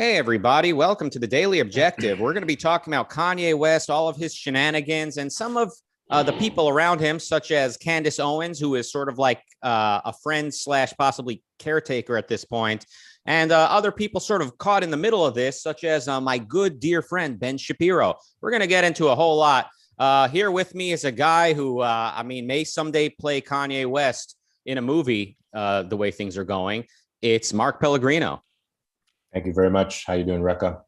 Hey, everybody. Welcome to the Daily Objective. We're going to be talking about Kanye West, all of his shenanigans, and some of the people around him, such as Candace Owens, who is sort of like a friend slash possibly caretaker at this point, and other people sort of caught in the middle of this, such as my good dear friend, Ben Shapiro. We're going to get into a whole lot. Here with me is a guy who, may someday play Kanye West in a movie, the way things are going. It's Mark Pellegrino. Thank you very much. How you doing, Rucka?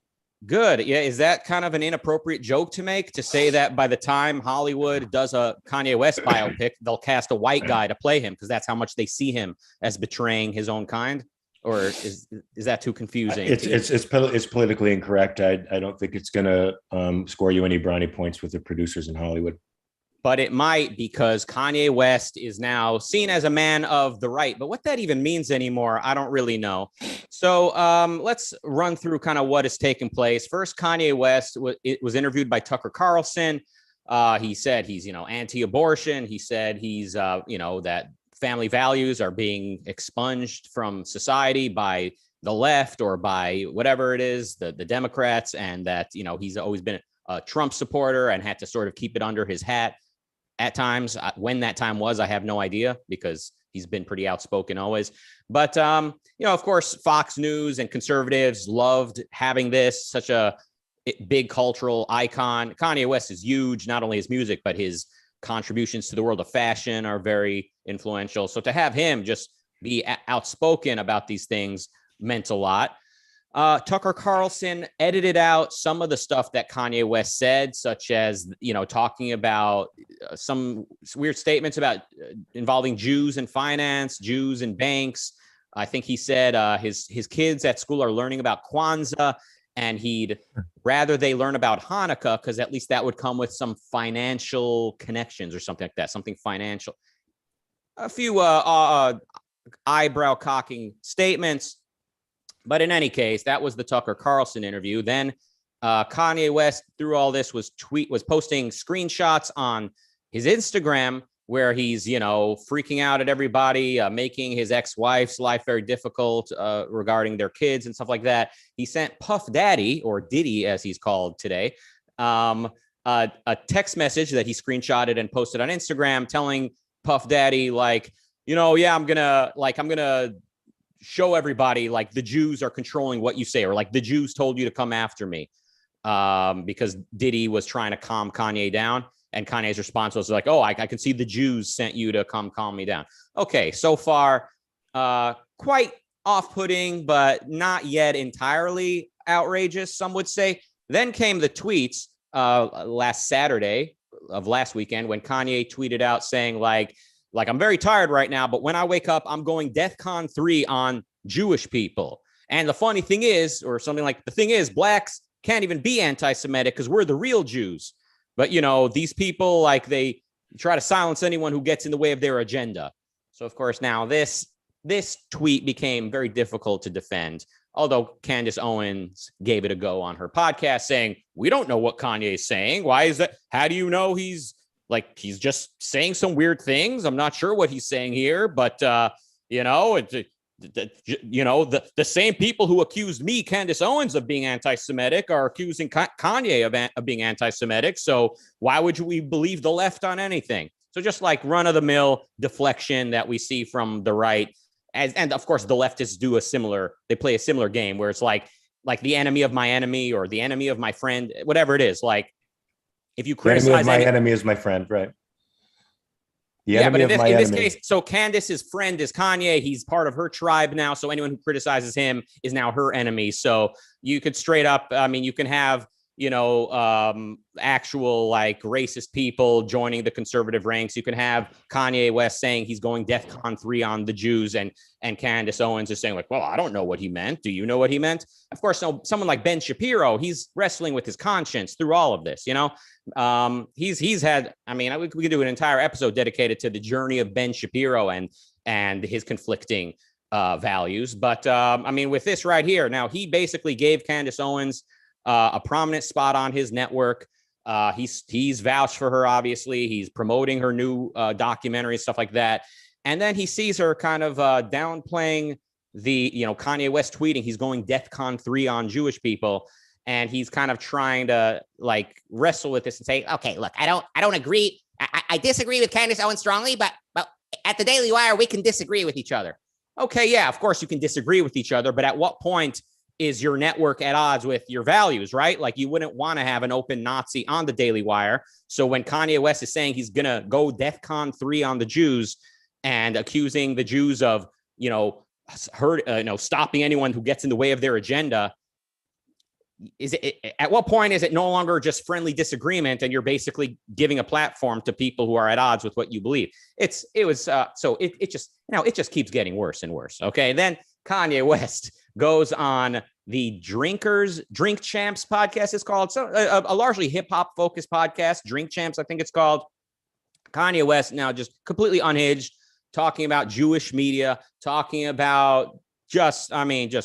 Good. Yeah. Is that kind of an inappropriate joke to make, to say that by the time Hollywood does a Kanye West biopic, they'll cast a white guy to play him because that's how much they see him as betraying his own kind? Or is that too confusing? It's politically incorrect. I don't think it's going to score you any brownie points with the producers in Hollywood. But it might, because Kanye West is now seen as a man of the right. But what that even means anymore, I don't really know. So let's run through kind of what has taken place. First, Kanye West was interviewed by Tucker Carlson. He said he's, anti-abortion. He said he's, that family values are being expunged from society by the left or by whatever it is, the Democrats, and that, he's always been a Trump supporter and had to sort of keep it under his hat at times. When that time was, I have no idea, because he's been pretty outspoken always. But, of course, Fox News and conservatives loved having this, such a big cultural icon. Kanye West is huge, not only his music, but his contributions to the world of fashion are very influential. So to have him just be outspoken about these things meant a lot. Tucker Carlson edited out some of the stuff that Kanye West said, such as, talking about some weird statements about involving Jews in finance, Jews in banks. I think he said his kids at school are learning about Kwanzaa, and he'd rather they learn about Hanukkah, because at least that would come with some financial connections or something like that, something financial. A few eyebrow cocking statements. But in any case, that was the Tucker Carlson interview. Then Kanye West, through all this, was posting screenshots on his Instagram where he's, freaking out at everybody, making his ex-wife's life very difficult regarding their kids and stuff like that. He sent Puff Daddy, or Diddy as he's called today, a text message that he screenshotted and posted on Instagram, telling Puff Daddy, I'm gonna show everybody, like, the Jews are controlling what you say, or like the Jews told you to come after me, because Diddy was trying to calm Kanye down. And Kanye's response was like, I can see the Jews sent you to come calm me down. Okay, so far, quite off-putting, but not yet entirely outrageous, some would say. Then came the tweets last Saturday of last weekend, when Kanye tweeted out saying, like, I'm very tired right now, but when I wake up, I'm going DEFCON 3 on Jewish people. And the funny thing is, or something like, the thing is, blacks can't even be anti-Semitic because we're the real Jews. But, these people, like, they try to silence anyone who gets in the way of their agenda. So, of course, now this tweet became very difficult to defend, although Candace Owens gave it a go on her podcast, saying, we don't know what Kanye is saying. Why is that? How do you know he's just saying some weird things? I'm not sure what he's saying here, but, the same people who accused me, Candace Owens, of being anti-Semitic are accusing Kanye of being anti-Semitic. So why would we believe the left on anything? So just like run-of-the-mill deflection that we see from the right. And of course, the leftists they play a similar game where it's like the enemy of my enemy, or the enemy of my friend, whatever it is. Like, if you criticize the enemy of my enemy is my friend, right? But in this case, so Candace's friend is Kanye. He's part of her tribe now. So anyone who criticizes him is now her enemy. So you could straight up, you can have, actual, like, racist people joining the conservative ranks. You can have Kanye West saying he's going DEFCON 3 on the Jews, and Candace Owens is saying, like, well, I don't know what he meant. Do you know what he meant? Of course, someone like Ben Shapiro, he's wrestling with his conscience through all of this, he's had, we could do an entire episode dedicated to the journey of Ben Shapiro and his conflicting values. But with this right here, now he basically gave Candace Owens a prominent spot on his network. He's vouched for her, obviously. He's promoting her new documentary, stuff like that. And then he sees her kind of downplaying Kanye West tweeting, he's going DEFCON 3 on Jewish people. And he's kind of trying to like wrestle with this and say, okay, look, I don't agree. I disagree with Candace Owens strongly, but at the Daily Wire, we can disagree with each other. Okay, yeah, of course you can disagree with each other, but at what point is your network at odds with your values, right? Like you wouldn't want to have an open Nazi on the Daily Wire. So when Kanye West is saying he's going to go DEFCON 3 on the Jews and accusing the Jews of, stopping anyone who gets in the way of their agenda, at what point is it no longer just friendly disagreement and you're basically giving a platform to people who are at odds with what you believe? It just keeps getting worse and worse. Okay. Then Kanye West goes on the Drink Champs podcast, it's called. So a largely hip hop focused podcast, Drink Champs, I think it's called. Kanye West now just completely unhinged, talking about Jewish media, talking about just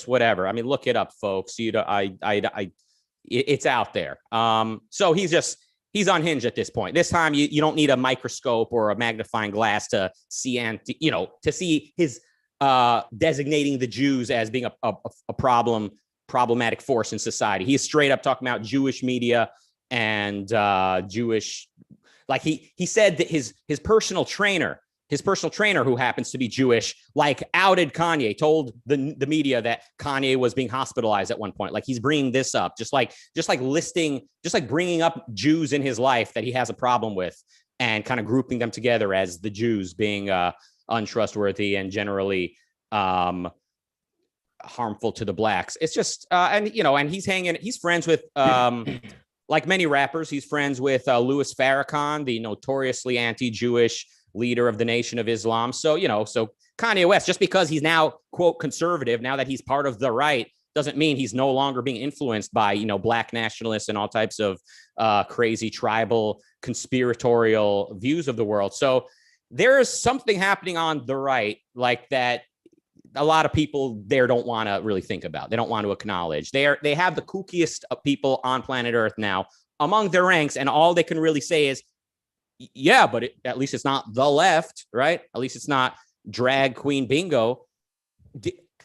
whatever. I mean, look it up, folks. It's out there. So he's unhinged at this point. This time you don't need a microscope or a magnifying glass to see, to see his designating the Jews as being a problematic force in society. He's straight up talking about Jewish media and Jewish, like he said that his personal trainer, who happens to be Jewish, like outed Kanye, told the media that Kanye was being hospitalized at one point. Like he's bringing this up, just like bringing up Jews in his life that he has a problem with and kind of grouping them together as the Jews being untrustworthy and generally harmful to the blacks. It's just, and he's friends with, like many rappers, he's friends with Louis Farrakhan, the notoriously anti-Jewish leader of the Nation of Islam. So Kanye West, just because he's now, quote, conservative, now that he's part of the right, doesn't mean he's no longer being influenced by, black nationalists and all types of crazy tribal conspiratorial views of the world. So there is something happening on the right like that a lot of people there don't want to really think about. They don't want to acknowledge. They have the kookiest of people on planet Earth now among their ranks, and all they can really say is, yeah, but at least it's not the left, right? At least it's not drag queen bingo.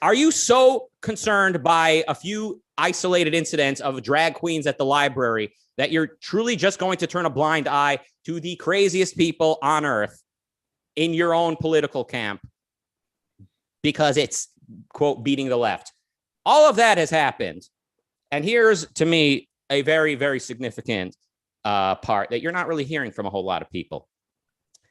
Are you so concerned by a few isolated incidents of drag queens at the library that you're truly just going to turn a blind eye to the craziest people on earth in your own political camp because it's, quote, beating the left? All of that has happened. And here's, to me, a very, very significant part that you're not really hearing from a whole lot of people.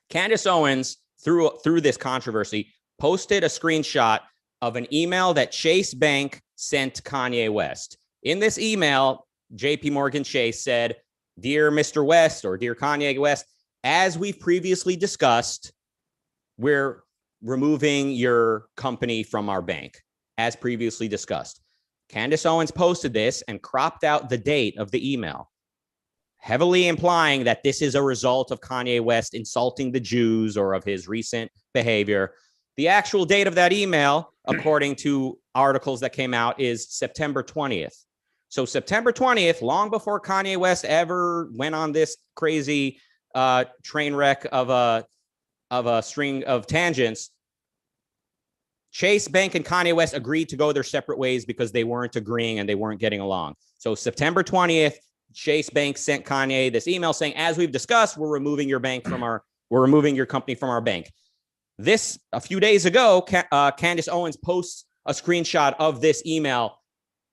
Candace Owens, through this controversy, posted a screenshot of an email that Chase Bank sent Kanye West. In this email, JP Morgan Chase said, "Dear Mr. West," or "Dear Kanye West, as we've previously discussed, we're removing your company from our bank, as previously discussed." Candace Owens posted this and cropped out the date of the email, heavily implying that this is a result of Kanye West insulting the Jews or of his recent behavior. The actual date of that email, according to articles that came out, is September 20th. So September 20th, long before Kanye West ever went on this crazy train wreck of a string of tangents, Chase Bank and Kanye West agreed to go their separate ways because they weren't agreeing and they weren't getting along. So September 20th, Chase Bank sent Kanye this email saying, as we've discussed, we're removing your company from our bank. This, a few days ago, Candace Owens posts a screenshot of this email,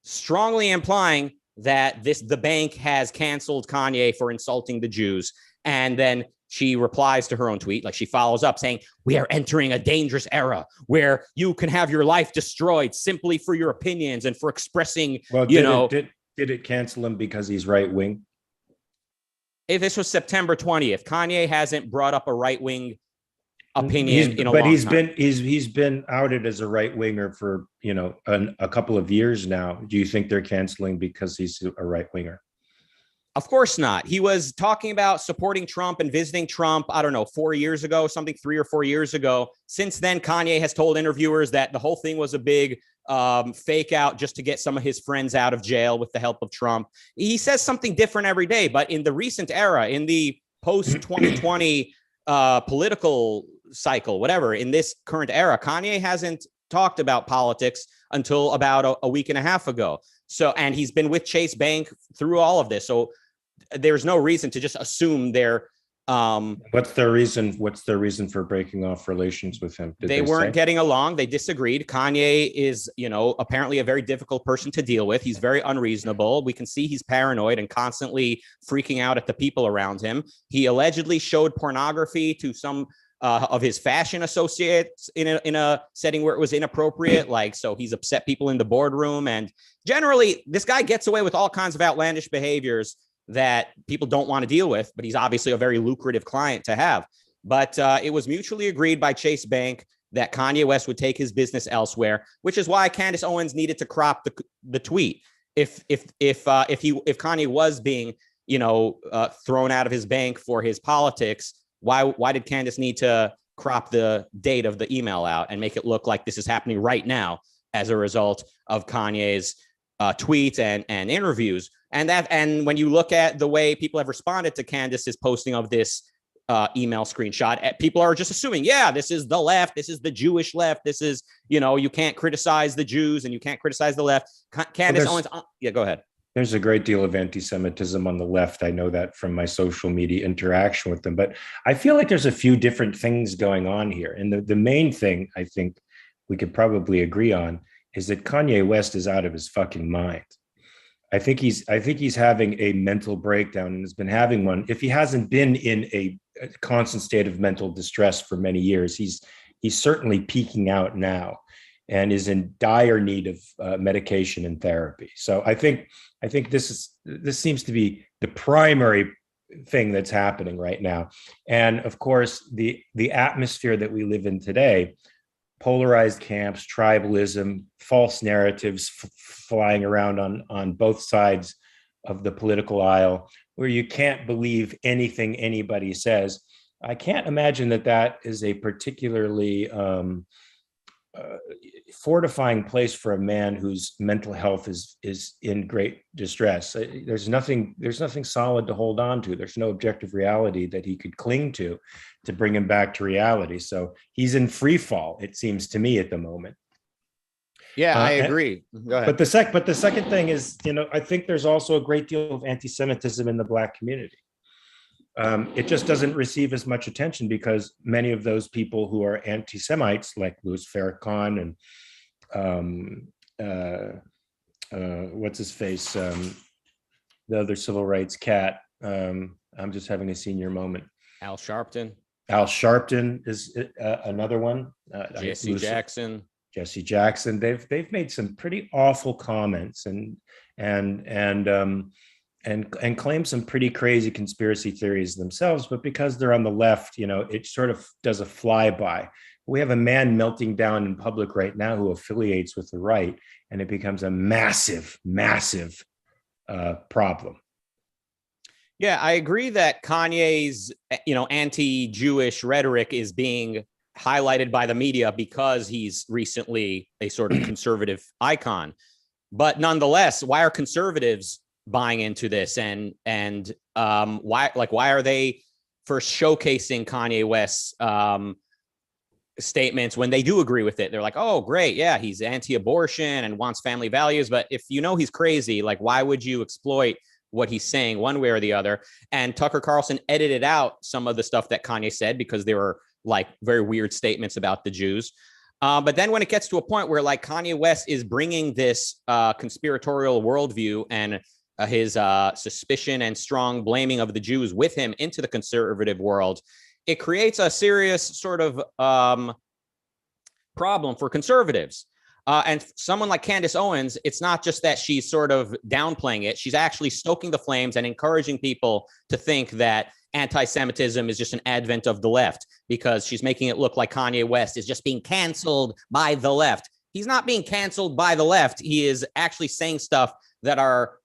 strongly implying that the bank has canceled Kanye for insulting the Jews. And then she replies to her own tweet, like she follows up saying, "We are entering a dangerous era where you can have your life destroyed simply for your opinions and for expressing, Did it cancel him because he's right wing? If this was September 20th, Kanye hasn't brought up a right wing opinion in a long time. He's been outed as a right winger for a couple of years now. Do you think they're canceling because he's a right winger? Of course not. He was talking about supporting Trump and visiting Trump, I don't know, 4 years ago, 3 or 4 years ago. Since then, Kanye has told interviewers that the whole thing was a big fake out just to get some of his friends out of jail with the help of Trump. He says something different every day, but in the recent era, in the post-2020 political cycle, whatever, in this current era, Kanye hasn't talked about politics until about a week and a half ago. So, and he's been with Chase Bank through all of this. So there's no reason to just assume they're what's their reason? What's their reason for breaking off relations with him? They weren't getting along. They disagreed. Kanye is, apparently a very difficult person to deal with. He's very unreasonable. We can see he's paranoid and constantly freaking out at the people around him. He allegedly showed pornography to some of his fashion associates in a setting where it was inappropriate. So he's upset people in the boardroom. And generally, this guy gets away with all kinds of outlandish behaviors that people don't want to deal with, but he's obviously a very lucrative client to have. But it was mutually agreed by Chase Bank that Kanye West would take his business elsewhere, which is why Candace Owens needed to crop the tweet. If Kanye was being thrown out of his bank for his politics, why did Candace need to crop the date of the email out and make it look like this is happening right now as a result of Kanye's tweets and interviews? And when you look at the way people have responded to Candace's posting of this email screenshot, people are just assuming, yeah, this is the left. This is the Jewish left. This is, you can't criticize the Jews and you can't criticize the left. Candace Owens. Yeah, go ahead. There's a great deal of anti-Semitism on the left. I know that from my social media interaction with them, but I feel like there's a few different things going on here. And the main thing I think we could probably agree on is that Kanye West is out of his fucking mind. I think he's having a mental breakdown and has been having one. If he hasn't been in a constant state of mental distress for many years, he's certainly peaking out now and is in dire need of medication and therapy. So I think this seems to be the primary thing that's happening right now. And of course, the atmosphere that we live in today, polarized camps, tribalism, false narratives flying around on both sides of the political aisle, where you can't believe anything anybody says. I can't imagine that is a particularly fortifying place for a man whose mental health is in great distress. There's nothing solid to hold on to. There's no objective reality that he could cling to bring him back to reality. So he's in free fall, it seems to me, at the moment. Yeah, I agree. Go ahead. But the second thing is, I think there's also a great deal of anti-Semitism in the Black community. It just doesn't receive as much attention because many of those people who are anti-Semites, like Louis Farrakhan and what's his face, the other civil rights cat. I'm just having a senior moment. Al Sharpton. Al Sharpton is another one. Jesse Jackson. They've made some pretty awful comments and claim some pretty crazy conspiracy theories themselves, but because they're on the left, it sort of does a flyby. We have a man melting down in public right now who affiliates with the right, and it becomes a massive, massive problem. Yeah, I agree that Kanye's, anti-Jewish rhetoric is being highlighted by the media because he's recently a sort of conservative icon. But nonetheless, why are conservatives buying into this? And why are they first showcasing Kanye West's statements when they do agree with it? They're like, oh, great. Yeah, he's anti-abortion and wants family values. But if he's crazy, why would you exploit what he's saying one way or the other? And Tucker Carlson edited out some of the stuff that Kanye said because they were very weird statements about the Jews. But then when it gets to a point where Kanye West is bringing this conspiratorial worldview and his suspicion and strong blaming of the Jews with him into the conservative world, it creates a serious sort of problem for conservatives. And someone like Candace Owens, it's not just that she's sort of downplaying it. She's actually stoking the flames and encouraging people to think that anti-Semitism is just an advent of the left, because she's making it look like Kanye West is just being canceled by the left. He's not being canceled by the left. He is actually saying stuff that are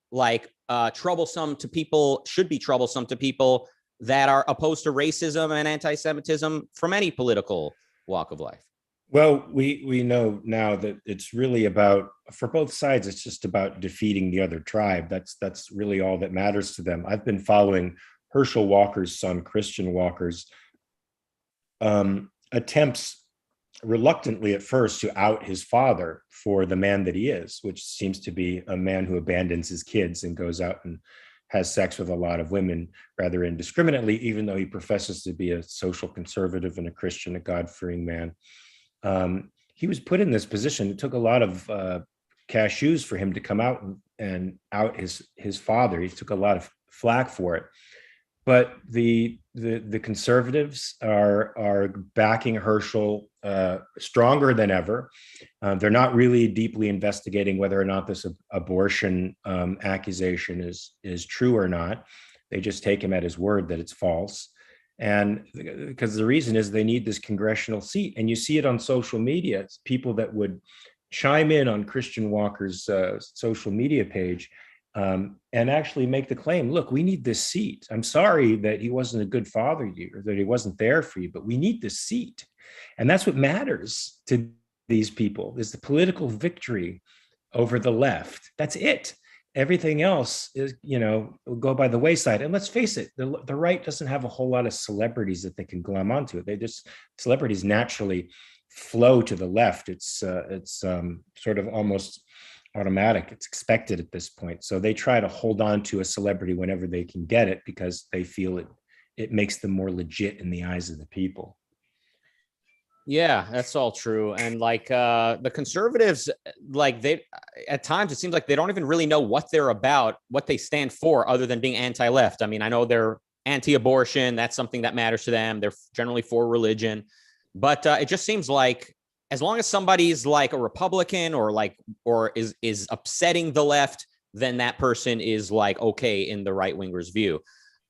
troublesome to people, should be troublesome to people that are opposed to racism and anti-Semitism from any political walk of life. Well, we know now that it's really about, for both sides, it's just about defeating the other tribe. That's really all that matters to them. I've been following Herschel Walker's son, Christian Walker's attempts reluctantly at first to out his father for the man that he is, which seems to be a man who abandons his kids and goes out and has sex with a lot of women rather indiscriminately, even though he professes to be a social conservative and a Christian, a God-fearing man. He was put in this position. It took a lot of cashews for him to come out and out his father. He took a lot of flack for it. But the conservatives are backing Herschel stronger than ever. They're not really deeply investigating whether or not this abortion accusation is true or not. They just take him at his word that it's false. And because the reason is they need this congressional seat. And you see it on social media. It's people that would chime in on Christian Walker's social media page and actually make the claim, look, we need this seat. I'm sorry that he wasn't a good father to you or that he wasn't there for you, but we need this seat. And that's what matters to these people, is the political victory over the left. That's it. Everything else is, will go by the wayside. And let's face it, the right doesn't have a whole lot of celebrities that they can glom onto it. Celebrities naturally flow to the left. It's sort of almost automatic. It's expected at this point. So they try to hold on to a celebrity whenever they can get it because they feel it makes them more legit in the eyes of the people. Yeah, that's all true. And the conservatives, they at times it seems like they don't even really know what they're about, what they stand for, other than being anti-left. I mean, I know they're anti-abortion. That's something that matters to them. They're generally for religion. But it just seems like as long as somebody's like a Republican or is upsetting the left, then that person is okay in the right wingers' view.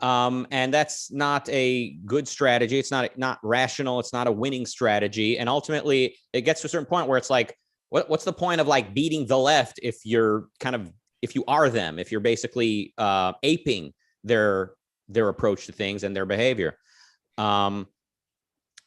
And that's not a good strategy. It's not rational. It's not a winning strategy. And ultimately it gets to a certain point where it's what's the point of beating the left if you are them, if you're basically aping their approach to things and their behavior.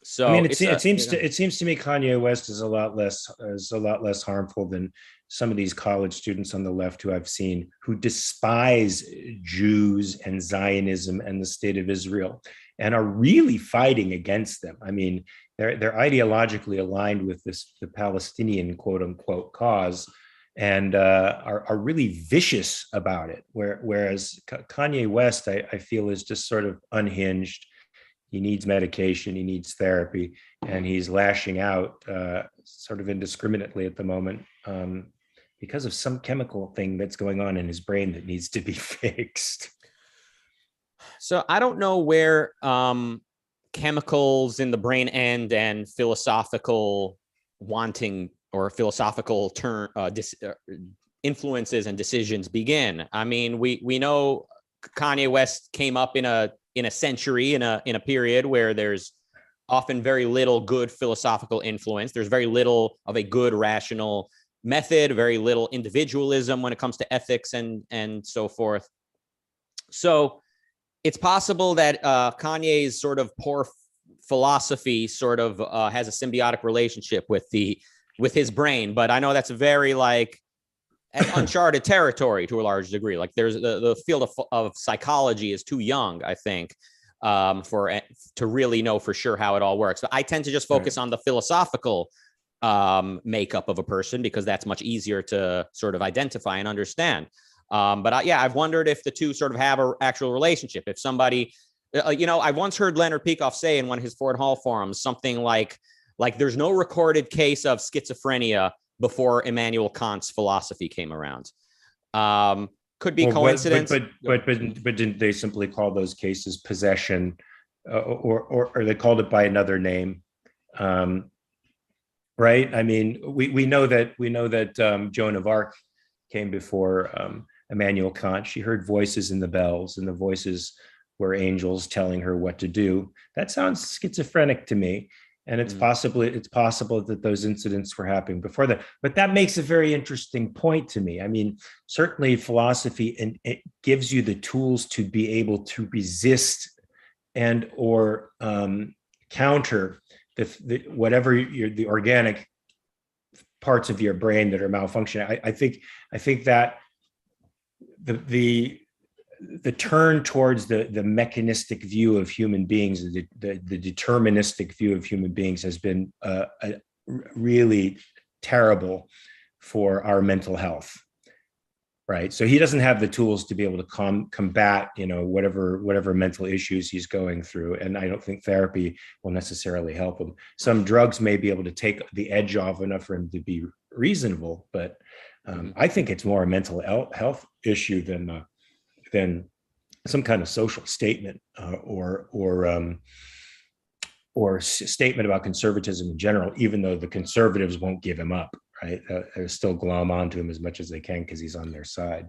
So I mean, it seems to me Kanye West is a lot less harmful than some of these college students on the left who I've seen who despise Jews and Zionism and the state of Israel and are really fighting against them. I mean, they're ideologically aligned with the Palestinian quote unquote cause and are really vicious about it. Whereas Kanye West, I feel, is just sort of unhinged. He needs medication, he needs therapy, and he's lashing out sort of indiscriminately at the moment because of some chemical thing that's going on in his brain that needs to be fixed. So I don't know where chemicals in the brain end and philosophical wanting or philosophical influences and decisions begin. I mean, we know Kanye West came up in a century, in a period where there's often very little good philosophical influence. There's very little of a good rational method, very little individualism when it comes to ethics and so forth. So it's possible that Kanye's sort of poor philosophy sort of has a symbiotic relationship with his brain, but I know that's very uncharted territory to a large degree. There's the field of psychology is too young, I think, to really know for sure how it all works. But I tend to just focus on the philosophical makeup of a person because that's much easier to sort of identify and understand. But I've wondered if the two sort of have an actual relationship. If somebody, I once heard Leonard Peikoff say in one of his Ford Hall forums something like there's no recorded case of schizophrenia before Immanuel Kant's philosophy came around. Could be coincidence. But didn't they simply call those cases possession, or they called it by another name? Right. I mean, we know that Joan of Arc came before Immanuel Kant. She heard voices in the bells, and the voices were angels telling her what to do. That sounds schizophrenic to me. And it's possible that those incidents were happening before that. But that makes a very interesting point to me. I mean, certainly philosophy, and it gives you the tools to be able to resist and or counter whatever the organic parts of your brain that are malfunctioning. I think that the turn towards the mechanistic view of human beings, the deterministic view of human beings has been really terrible for our mental health. Right. So he doesn't have the tools to be able to combat, whatever mental issues he's going through. And I don't think therapy will necessarily help him. Some drugs may be able to take the edge off enough for him to be reasonable, but I think it's more a mental health issue than some kind of social statement or statement about conservatism in general, even though the conservatives won't give him up. Right, they still glom onto him as much as they can because he's on their side.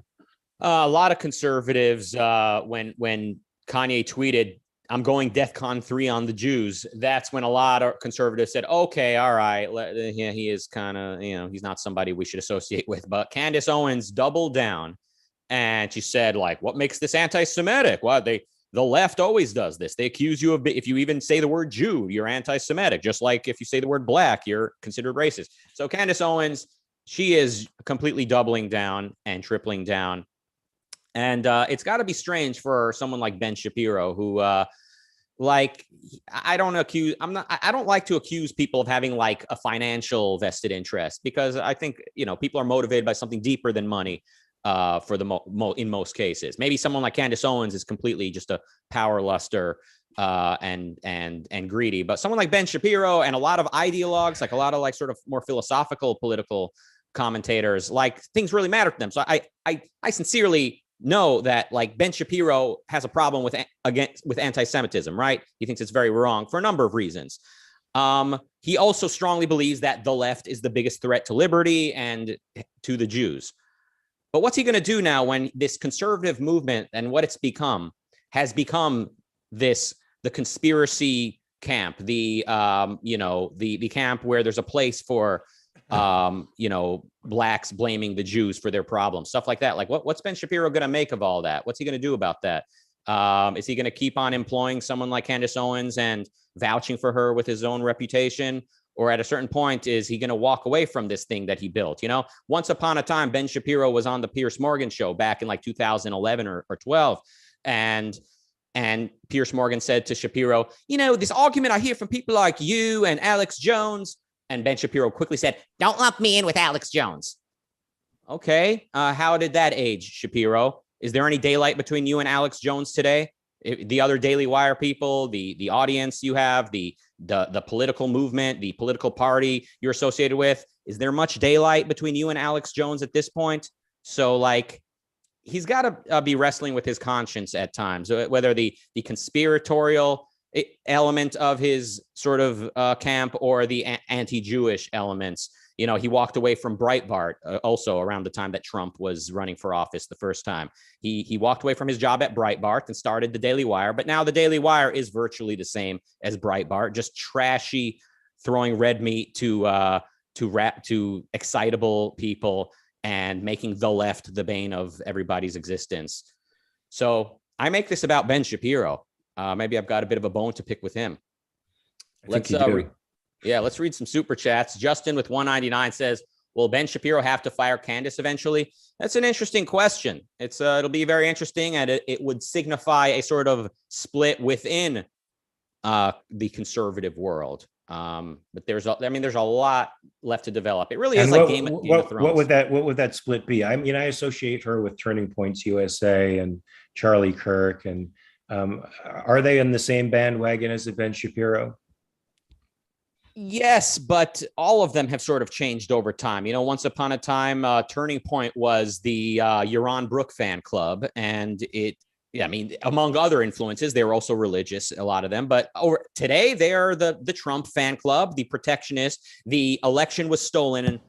A lot of conservatives, when Kanye tweeted, "I'm going DEFCON 3 on the Jews," that's when a lot of conservatives said, "Okay, all right, yeah, he is kind of, he's not somebody we should associate with." But Candace Owens doubled down, and she said, like, "What makes this anti-Semitic? Well, the left always does this. They accuse you of, if you even say the word Jew, you're anti-Semitic. Just like if you say the word black, you're considered racist." So Candace Owens, she is completely doubling down and tripling down. And it's got to be strange for someone like Ben Shapiro, who, I don't like to accuse people of having like a financial vested interest, because I think, people are motivated by something deeper than money. For in most cases, maybe someone like Candace Owens is completely just a power luster and greedy, but someone like Ben Shapiro and a lot of ideologues, like a lot of like sort of more philosophical political commentators, like things really matter to them. So I sincerely know that like Ben Shapiro has a problem with anti-Semitism, right? He thinks it's very wrong for a number of reasons. He also strongly believes that the left is the biggest threat to liberty and to the Jews. But what's he going to do now when this conservative movement and what it's has become the conspiracy camp, the camp where there's a place for, blacks blaming the Jews for their problems, stuff like that. Like what's Ben Shapiro going to make of all that? What's he going to do about that? Is he going to keep on employing someone like Candace Owens and vouching for her with his own reputation? Or at a certain point, is he going to walk away from this thing that he built? Once upon a time, Ben Shapiro was on the Piers Morgan show back in like 2011 or 12. And Piers Morgan said to Shapiro, this argument I hear from people like you and Alex Jones. And Ben Shapiro quickly said, "Don't lump me in with Alex Jones." Okay. How did that age, Shapiro? Is there any daylight between you and Alex Jones today? The other Daily Wire people, the audience you have, the political movement, the political party you're associated with, is there much daylight between you and Alex Jones at this point? So like, he's got to be wrestling with his conscience at times, whether the conspiratorial element of his sort of camp or the anti-Jewish elements. He walked away from Breitbart also around the time that Trump was running for office the first time. He walked away from his job at Breitbart and started the Daily Wire. But now the Daily Wire is virtually the same as Breitbart, just trashy, throwing red meat to excitable people and making the left the bane of everybody's existence. So I make this about Ben Shapiro. Maybe I've got a bit of a bone to pick with him. Let's read some super chats. Justin with 199 says, "Will Ben Shapiro have to fire Candace eventually?" That's an interesting question. It'll be very interesting, and it would signify a sort of split within the conservative world. But there's a lot left to develop. It really is like Game of Thrones. What would that split be? I associate her with Turning Points USA and Charlie Kirk, and are they in the same bandwagon as the Ben Shapiro? Yes, but all of them have sort of changed over time. Once upon a time, Turning Point was the Yaron Brook fan club, and among other influences, they were also religious, a lot of them. But today, they are the Trump fan club, the protectionist, the election was stolen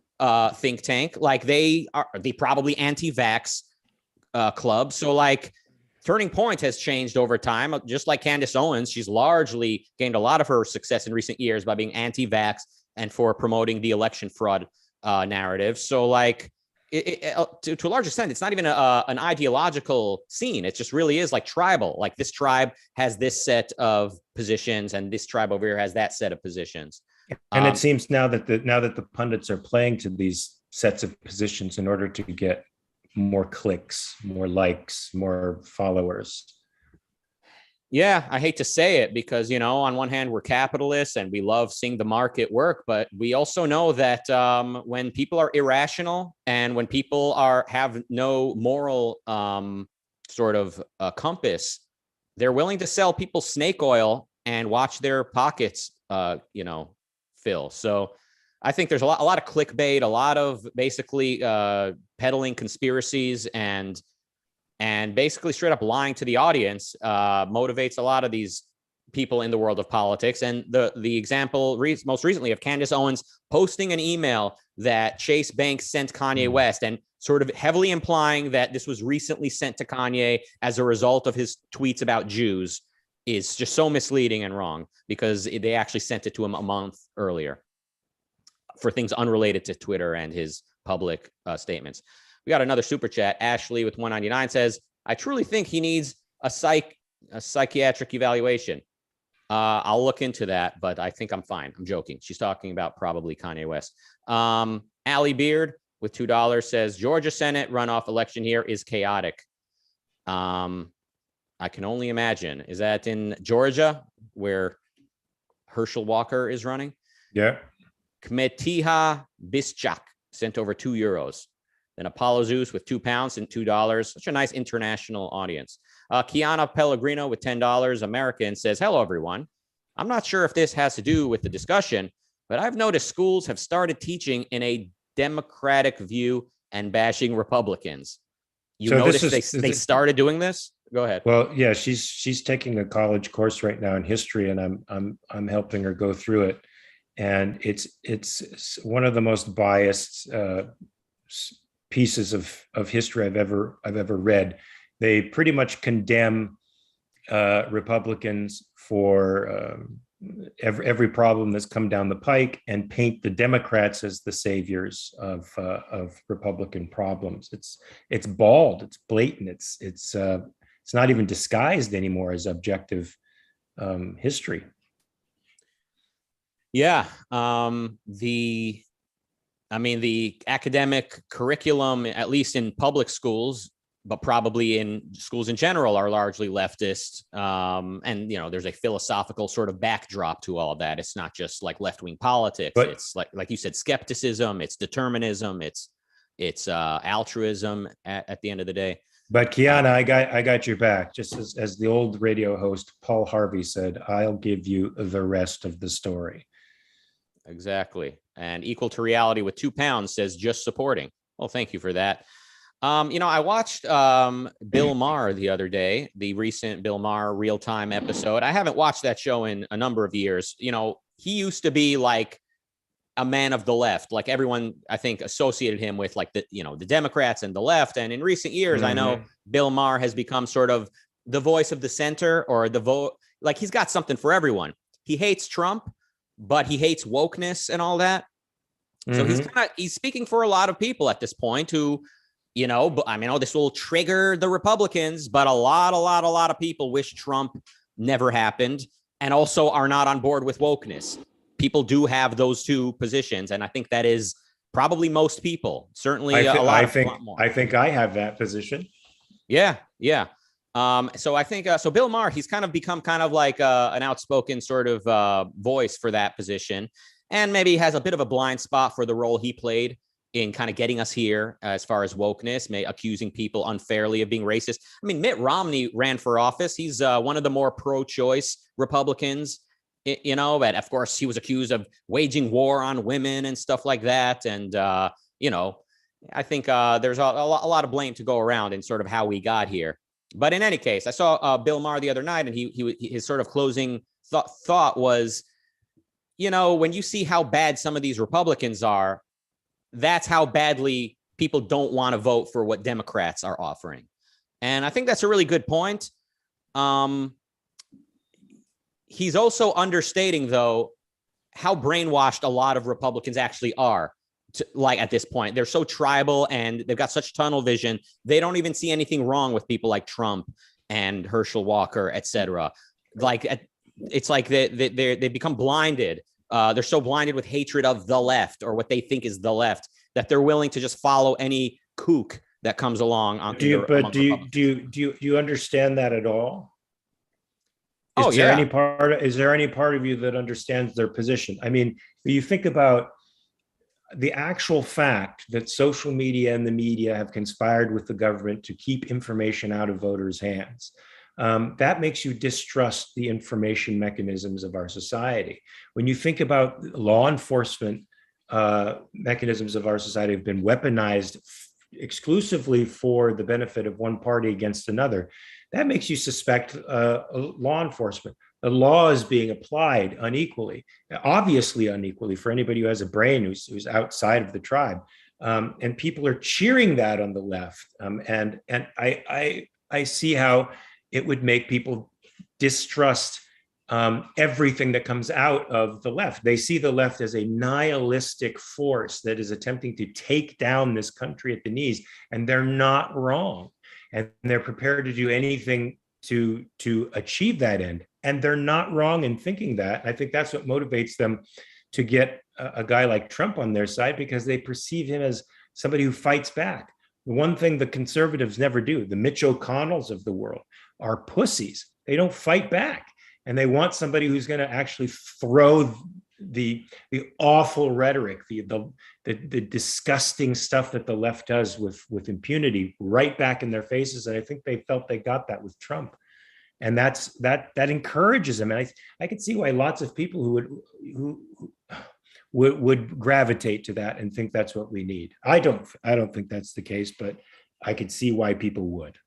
think tank. Like they are the probably anti-vax club. So like, Turning Point has changed over time, just like Candace Owens. She's largely gained a lot of her success in recent years by being anti-vax and for promoting the election fraud narrative. So like, to a large extent, it's not even an ideological scene. It just really is like tribal. Like this tribe has this set of positions and this tribe over here has that set of positions. And it seems now that the pundits are playing to these sets of positions in order to get more clicks, more likes, more followers. Yeah, I hate to say it because, on one hand, we're capitalists and we love seeing the market work, but we also know that when people are irrational and when people have no moral sort of compass, they're willing to sell people snake oil and watch their pockets, fill. So I think there's a lot of clickbait, a lot of basically peddling conspiracies and basically straight up lying to the audience motivates a lot of these people in the world of politics. And the example most recently of Candace Owens posting an email that Chase Bank sent Kanye West and sort of heavily implying that this was recently sent to Kanye as a result of his tweets about Jews is just so misleading and wrong, because they actually sent it to him a month earlier for things unrelated to Twitter and his public statements. We got another super chat. Ashley with 199 says, I truly think he needs a psychiatric evaluation. I'll look into that, but I think I'm fine. I'm joking. She's talking about probably Kanye West. Allie Beard with $2 says, Georgia Senate runoff election here is chaotic. I can only imagine. Is that in Georgia where Herschel Walker is running? Yeah. Kmetiha Bischak sent over €2. Then Apollo Zeus with £2 and $2. Such a nice international audience. Kiana Pellegrino with $10 American says, hello, everyone. I'm not sure if this has to do with the discussion, but I've noticed schools have started teaching in a democratic view and bashing Republicans. You noticed they started doing this? Go ahead. Well, yeah, she's taking a college course right now in history, and I'm helping her go through it. And it's one of the most biased pieces of history I've ever read. They pretty much condemn Republicans for every problem that's come down the pike and paint the Democrats as the saviors of Republican problems. It's bald, it's blatant, it's not even disguised anymore as objective history. Yeah, the academic curriculum, at least in public schools, but probably in schools in general, are largely leftist. And, there's a philosophical sort of backdrop to all of that. It's not just like left-wing politics. But it's like you said, skepticism, it's determinism, it's altruism at the end of the day. But Kiana, I got your back. Just as the old radio host Paul Harvey said, I'll give you the rest of the story. Exactly. And Equal to Reality with £2 says just supporting. Well, thank you for that. I watched Bill Maher the other day, the recent Bill Maher real-time episode. I haven't watched that show in a number of years. He used to be like a man of the left, like everyone, I think, associated him with like the Democrats and the left. And in recent years, I know Bill Maher has become sort of the voice of the center, or the vote. Like, he's got something for everyone. He hates Trump, but he hates wokeness and all that. So he's speaking for a lot of people at this point who, this will trigger the Republicans, but a lot of people wish Trump never happened and also are not on board with wokeness. People do have those two positions, and I think that is probably most people. Certainly a lot more. I think I have that position. Yeah. So I think so Bill Maher, he's kind of become kind of like an outspoken sort of voice for that position, and maybe has a bit of a blind spot for the role he played in kind of getting us here as far as wokeness, accusing people unfairly of being racist. I mean, Mitt Romney ran for office. He's one of the more pro-choice Republicans, but of course he was accused of waging war on women and stuff like that. And, I think there's a lot of blame to go around in sort of how we got here. But in any case, I saw Bill Maher the other night, and his sort of closing thought was, when you see how bad some of these Republicans are, that's how badly people don't want to vote for what Democrats are offering. And I think that's a really good point. He's also understating, though, how brainwashed a lot of Republicans actually are. At this point, they're so tribal and they've got such tunnel vision. They don't even see anything wrong with people like Trump and Herschel Walker, etc. It's like they become blinded. They're so blinded with hatred of the left, or what they think is the left, that they're willing to just follow any kook that comes along. Do you understand that at all? Oh, yeah. Is there any part of you that understands their position? I mean, you think about the actual fact that social media and the media have conspired with the government to keep information out of voters' hands. That makes you distrust the information mechanisms of our society. When you think about law enforcement mechanisms of our society have been weaponized exclusively for the benefit of one party against another, that makes you suspect law enforcement. The law is being applied unequally, obviously unequally for anybody who has a brain who's outside of the tribe. And people are cheering that on the left. And I see how it would make people distrust everything that comes out of the left. They see the left as a nihilistic force that is attempting to take down this country at the knees, and they're not wrong. And they're prepared to do anything to achieve that end. And they're not wrong in thinking that. I think that's what motivates them to get a guy like Trump on their side, because they perceive him as somebody who fights back. The one thing the conservatives never do, the Mitch McConnells of the world, are pussies. They don't fight back. And they want somebody who's going to actually throw the awful rhetoric, the disgusting stuff that the left does with impunity right back in their faces. And I think they felt they got that with Trump. And that encourages them. And I could see why lots of people who would gravitate to that and think that's what we need. I don't think that's the case, but I could see why people would.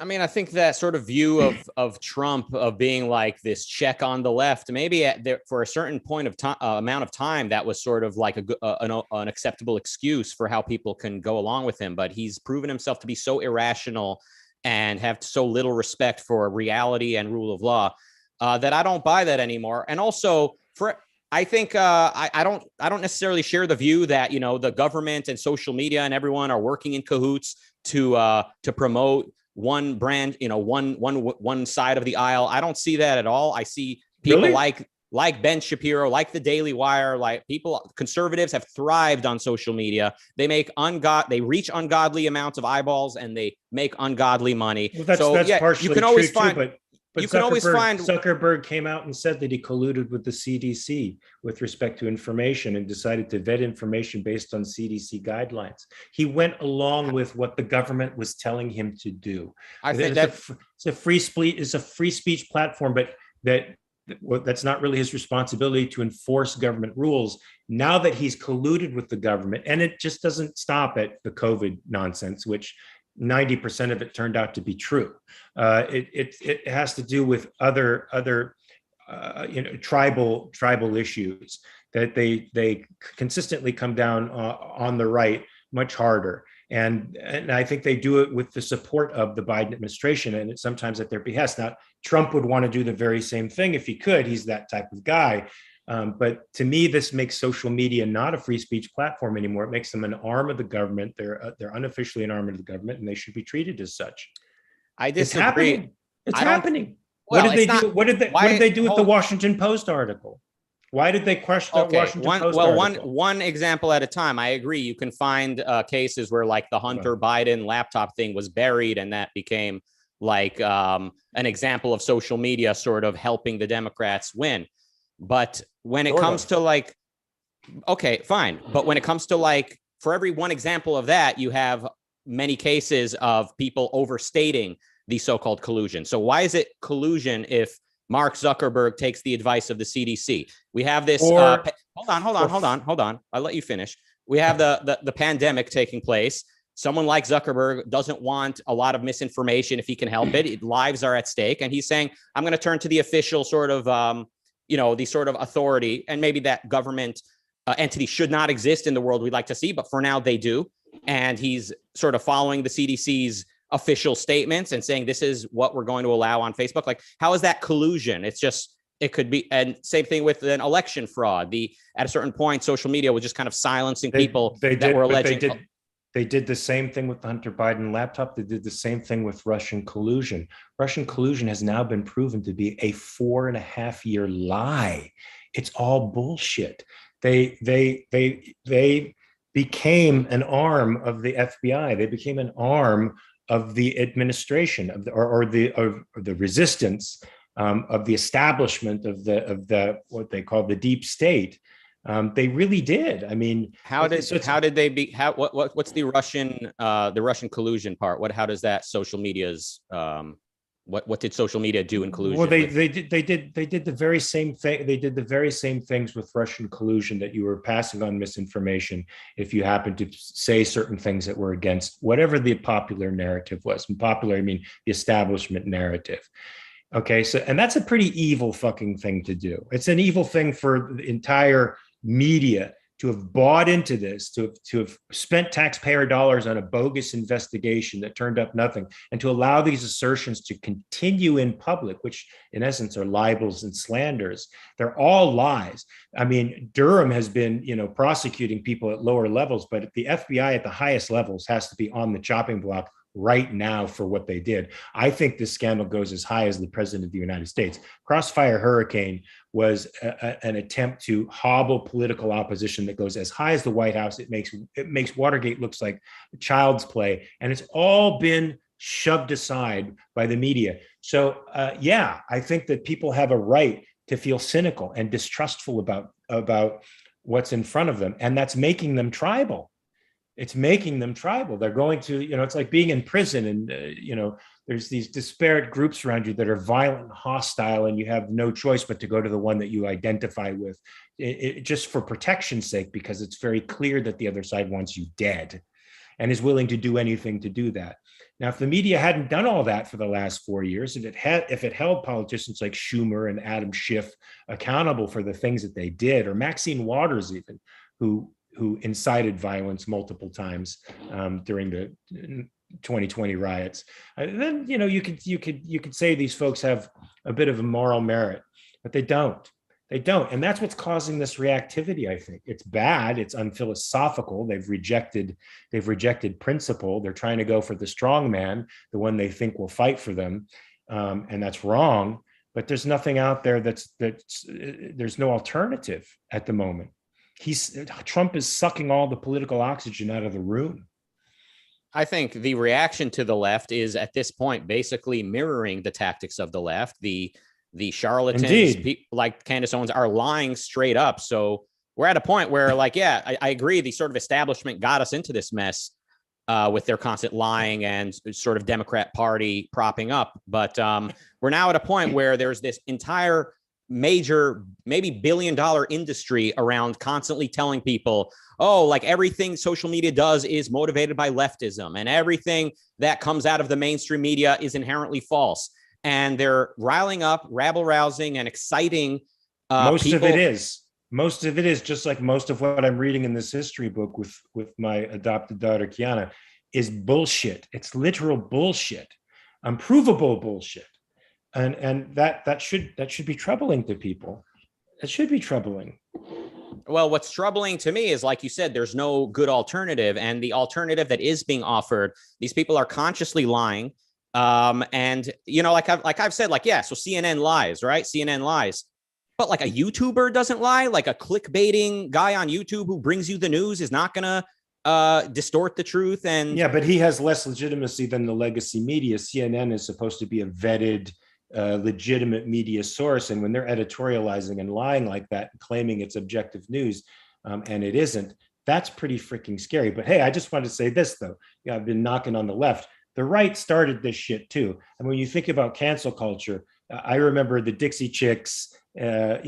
I mean, I think that sort of view of Trump of being like this check on the left, maybe for a certain point of time, amount of time, that was sort of like an acceptable excuse for how people can go along with him. But he's proven himself to be so irrational and have so little respect for reality and rule of law that I don't buy that anymore. And also, I think I don't necessarily share the view that the government and social media and everyone are working in cahoots to promote one brand, one side of the aisle. I don't see that at all. I see people like Ben Shapiro, like the Daily Wire, like conservatives have thrived on social media. They reach ungodly amounts of eyeballs and they make ungodly money. Well, that's partially you can always true find, too, but Zuckerberg came out and said that he colluded with the CDC with respect to information and decided to vet information based on CDC guidelines. He went along with what the government was telling him to do. I think it's a free speech platform, but that's not really his responsibility to enforce government rules. Now that he's colluded with the government, and it just doesn't stop at the COVID nonsense, which 90% of it turned out to be true. It has to do with other tribal issues that they consistently come down on the right much harder. And I think they do it with the support of the Biden administration, and it's sometimes at their behest. Now, Trump would want to do the very same thing if he could. He's that type of guy. But to me, this makes social media not a free speech platform anymore. It makes them an arm of the government. They're unofficially an arm of the government, and they should be treated as such. I disagree. It's happening. What did they do? What did they do with the Washington Post article? Why did they question the Washington Post article? One example at a time. I agree. You can find cases where like the Hunter Biden laptop thing was buried, and that became like an example of social media sort of helping the Democrats win. But when it comes to like, okay, fine. But when it comes to like, for every one example of that, you have many cases of people overstating the so-called collusion. So why is it collusion if Mark Zuckerberg takes the advice of the CDC? We have this. Hold on. I'll let you finish. We have the pandemic taking place. Someone like Zuckerberg doesn't want a lot of misinformation if he can help it. Lives are at stake. And he's saying, I'm going to turn to the official sort of, the sort of authority, and maybe that government entity should not exist in the world we'd like to see, but for now they do. And he's sort of following the CDC's official statements and saying, this is what we're going to allow on Facebook. Like, how is that collusion? It could be, and same thing with an election fraud. At a certain point, social media was just kind of silencing people that were alleging. They did the same thing with the Hunter Biden laptop. They did the same thing with Russian collusion. Russian collusion has now been proven to be a 4.5-year lie. It's all bullshit. They became an arm of the FBI. They became an arm of the administration of the resistance of the establishment of the what they call the deep state. They really did. I mean, what's the Russian collusion part? How does that social media's what did social media do in collusion? Well, they did the very same thing. They did the very same things with Russian collusion, that you were passing on misinformation if you happened to say certain things that were against whatever the popular narrative was. And popular, I mean the establishment narrative. Okay, so, and that's a pretty evil fucking thing to do. It's an evil thing for the entire media to have bought into this, to have spent taxpayer dollars on a bogus investigation that turned up nothing, and to allow these assertions to continue in public, which in essence are libels and slanders. They're all lies. I mean, Durham has been, prosecuting people at lower levels, but the FBI at the highest levels has to be on the chopping block right now for what they did. I think this scandal goes as high as the president of the United States. Crossfire Hurricane was an attempt to hobble political opposition that goes as high as the White House. It makes Watergate looks like child's play, and it's all been shoved aside by the media. So yeah, I think that people have a right to feel cynical and distrustful about what's in front of them, and that's making them tribal. It's making them tribal. They're going to, it's like being in prison, and there's these disparate groups around you that are violent and hostile, and you have no choice but to go to the one that you identify with, just for protection's sake, because it's very clear that the other side wants you dead and is willing to do anything to do that. Now, if the media hadn't done all that for the last 4 years, if it held politicians like Schumer and Adam Schiff accountable for the things that they did, or Maxine Waters even, who incited violence multiple times during the 2020 riots, then you could say these folks have a bit of a moral merit, but they don't. And that's what's causing this reactivity. I think it's bad. It's unphilosophical. They've rejected principle. They're trying to go for the strong man, the one they think will fight for them, and that's wrong. But there's nothing out there there's no alternative at the moment. Trump is sucking all the political oxygen out of the room. I think the reaction to the left is at this point basically mirroring the tactics of the left. The charlatans, people like Candace Owens, are lying straight up. So we're at a point where, I agree, the sort of establishment got us into this mess with their constant lying and sort of Democrat Party propping up. But we're now at a point where there's this entire major, maybe billion-dollar industry around constantly telling people, everything social media does is motivated by leftism, and everything that comes out of the mainstream media is inherently false. And they're riling up, rabble-rousing, and exciting most people. Most of it is just like most of what I'm reading in this history book with my adopted daughter Kiana is bullshit. It's literal bullshit, unprovable bullshit. And that should be troubling to people. It should be troubling. Well, what's troubling to me is, like you said, there's no good alternative, and the alternative that is being offered, these people are consciously lying. And like I've said, so CNN lies, right? CNN lies, but like a YouTuber doesn't lie. Like a clickbaiting guy on YouTube who brings you the news is not gonna distort the truth. And yeah, but he has less legitimacy than the legacy media. CNN is supposed to be a vetted, legitimate media source, and when they're editorializing and lying like that and claiming it's objective news, and it isn't, that's pretty freaking scary. But hey, I just wanted to say this though. I've been knocking on the left. The right started this shit too. And when you think about cancel culture, I remember the Dixie Chicks, long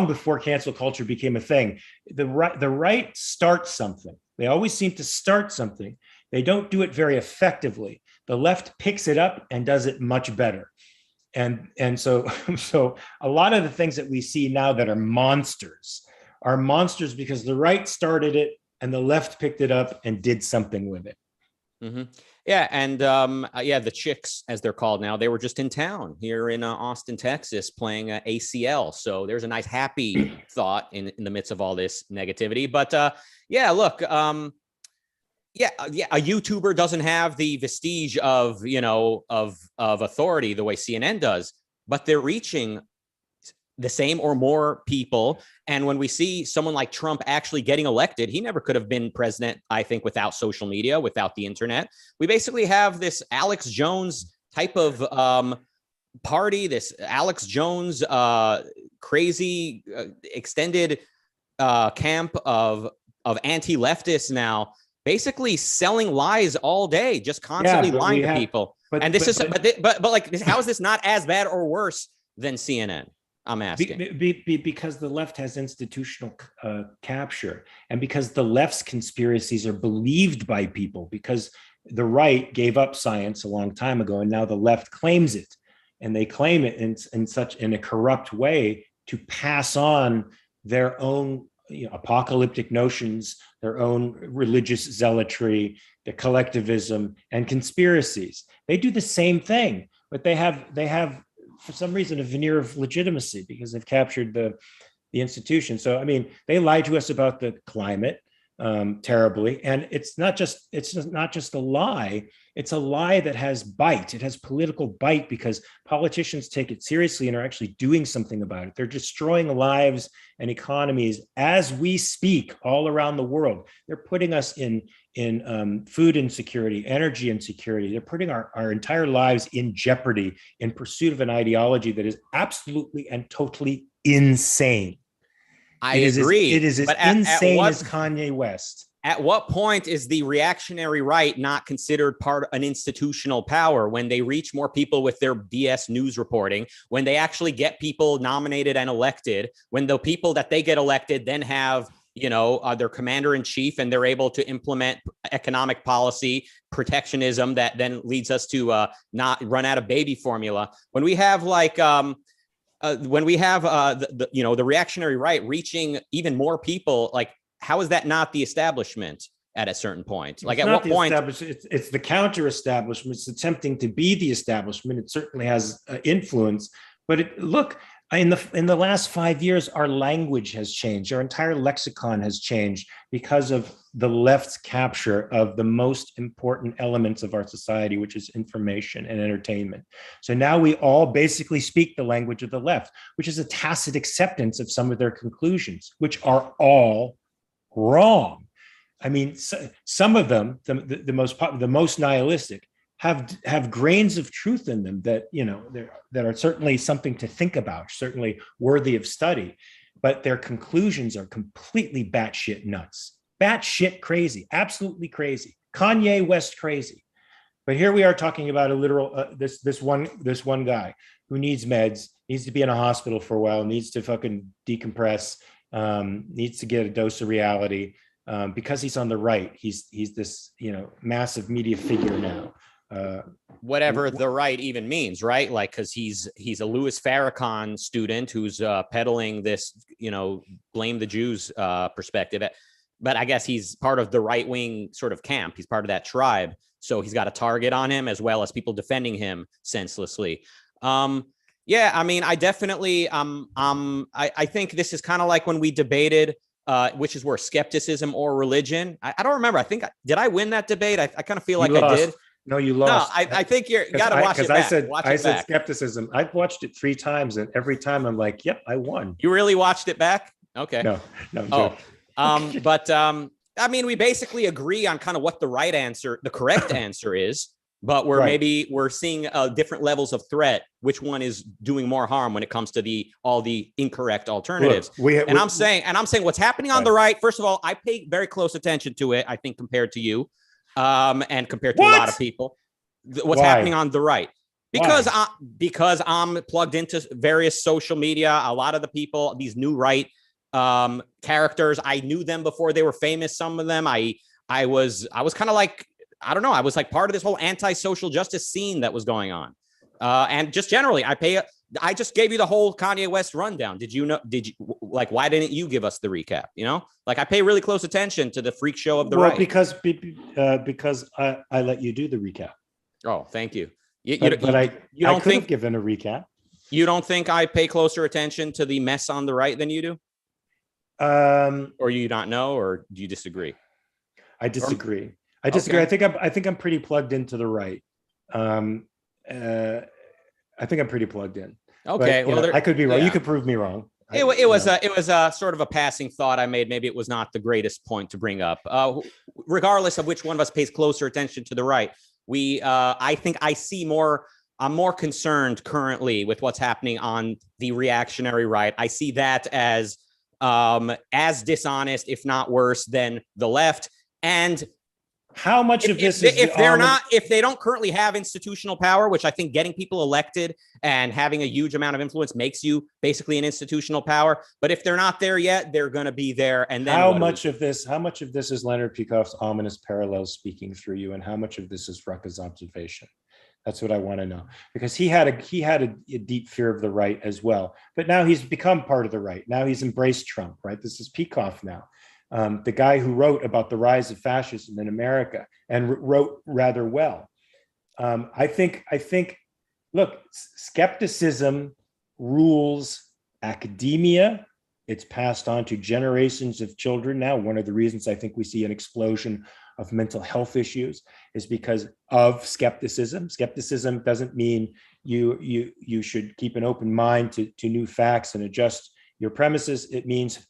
before cancel culture became a thing. The right starts something. They always seem to start something. They don't do it very effectively. The left picks it up and does it much better. And so a lot of the things that we see now that are monsters because the right started it and the left picked it up and did something with it. Mm-hmm. Yeah. And the Chicks, as they're called now, they were just in town here in Austin, Texas, playing ACL. So there's a nice happy thought in the midst of all this negativity. But look, a YouTuber doesn't have the vestige of authority the way CNN does, but they're reaching the same or more people. And when we see someone like Trump actually getting elected, he never could have been president, I think, without social media, without the internet. We basically have this Alex Jones type of party, this Alex Jones, crazy extended camp of anti-leftists now, basically selling lies all day, just constantly lying to people. And this but like, how is this not as bad or worse than CNN? I'm asking. Because the left has institutional capture, and because the left's conspiracies are believed by people, because the right gave up science a long time ago, and now the left claims it, and they claim it in a corrupt way to pass on their own apocalyptic notions, their own religious zealotry, the collectivism, and conspiracies. They do the same thing, but they have for some reason a veneer of legitimacy because they've captured the institution. So I mean, they lied to us about the climate terribly, and it's not just a lie. It's a lie that has bite. It has political bite because politicians take it seriously and are actually doing something about it. They're destroying lives and economies as we speak all around the world. They're putting us in food insecurity, energy insecurity. They're putting our entire lives in jeopardy in pursuit of an ideology that is absolutely and totally insane. I agree. It is as insane as Kanye West. At what point is the reactionary right not considered part of an institutional power when they reach more people with their BS news reporting, when they actually get people nominated and elected, when the people that they get elected then have, their commander in chief, and they're able to implement economic policy protectionism that then leads us to not run out of baby formula. When we have the reactionary right reaching even more people, like, how is that not the establishment at a certain point? Like, at what point? It's the counter establishment. It's attempting to be the establishment. It certainly has influence, but in the last 5 years, our language has changed. Our entire lexicon has changed because of the left's capture of the most important elements of our society, which is information and entertainment. So now we all basically speak the language of the left, which is a tacit acceptance of some of their conclusions, which are all wrong. I mean, some of them, the most nihilistic, have grains of truth in them that that are certainly something to think about, certainly worthy of study, but their conclusions are completely batshit nuts, batshit crazy, absolutely crazy, Kanye West crazy. But here we are talking about a literal this one guy who needs meds, needs to be in a hospital for a while, needs to fucking decompress. Needs to get a dose of reality because he's on the right. He's this massive media figure now. Whatever the right even means, right? Like, because he's a Louis Farrakhan student who's peddling this blame the Jews perspective. But I guess he's part of the right wing sort of camp. He's part of that tribe, so he's got a target on him as well as people defending him senselessly. Yeah, I mean, I definitely, I think this is kind of like when we debated, which is where skepticism or religion. I don't remember. Did I win that debate? I kind of feel like I did. No, you lost. No, I think you got to watch it back. I said skepticism. I've watched it 3 times, and every time I'm like, yep, I won. You really watched it back? Okay. No. But I mean, we basically agree on kind of what the correct answer is. But we're seeing different levels of threat. Which one is doing more harm when it comes to all the incorrect alternatives? I'm saying what's happening on the right. First of all, I pay very close attention to it. I think compared to you, and compared to a lot of people, what's happening on the right. Because I'm plugged into various social media. A lot of the people, these new right characters, I knew them before they were famous. Some of them, I was kind of like, I don't know. I was like part of this whole anti-social justice scene that was going on. And just generally, I just gave you the whole Kanye West rundown. Why didn't you give us the recap? Like, I pay really close attention to the freak show of the right. Because I let you do the recap. Oh, thank you. I could have given a recap. You don't think I pay closer attention to the mess on the right than you do? Or you not know, or do you disagree? I disagree. Okay. I think I'm pretty plugged into the right. I think I'm pretty plugged in. Okay, but, I could be wrong. Yeah. You could prove me wrong. It was a sort of a passing thought I made. Maybe it was not the greatest point to bring up. Regardless of which one of us pays closer attention to the right, I think I see more I'm more concerned currently with what's happening on the reactionary right. I see that as dishonest, if not worse, than the left. And how much of this is if they don't currently have institutional power, which I think getting people elected and having a huge amount of influence makes you basically an institutional power. But if they're not there yet, they're going to be there. And then how much of this is Leonard Peikoff's ominous parallels speaking through you, and how much of this is Rucka's observation? That's what I want to know, because he had a deep fear of the right as well. But now he's become part of the right. Now he's embraced Trump, right? This is Peikoff now. The guy who wrote about the rise of fascism in America and wrote rather well. I think, look, skepticism rules academia. It's passed on to generations of children now. One of the reasons I think we see an explosion of mental health issues is because of skepticism. Skepticism doesn't mean you should keep an open mind to new facts and adjust your premises. It means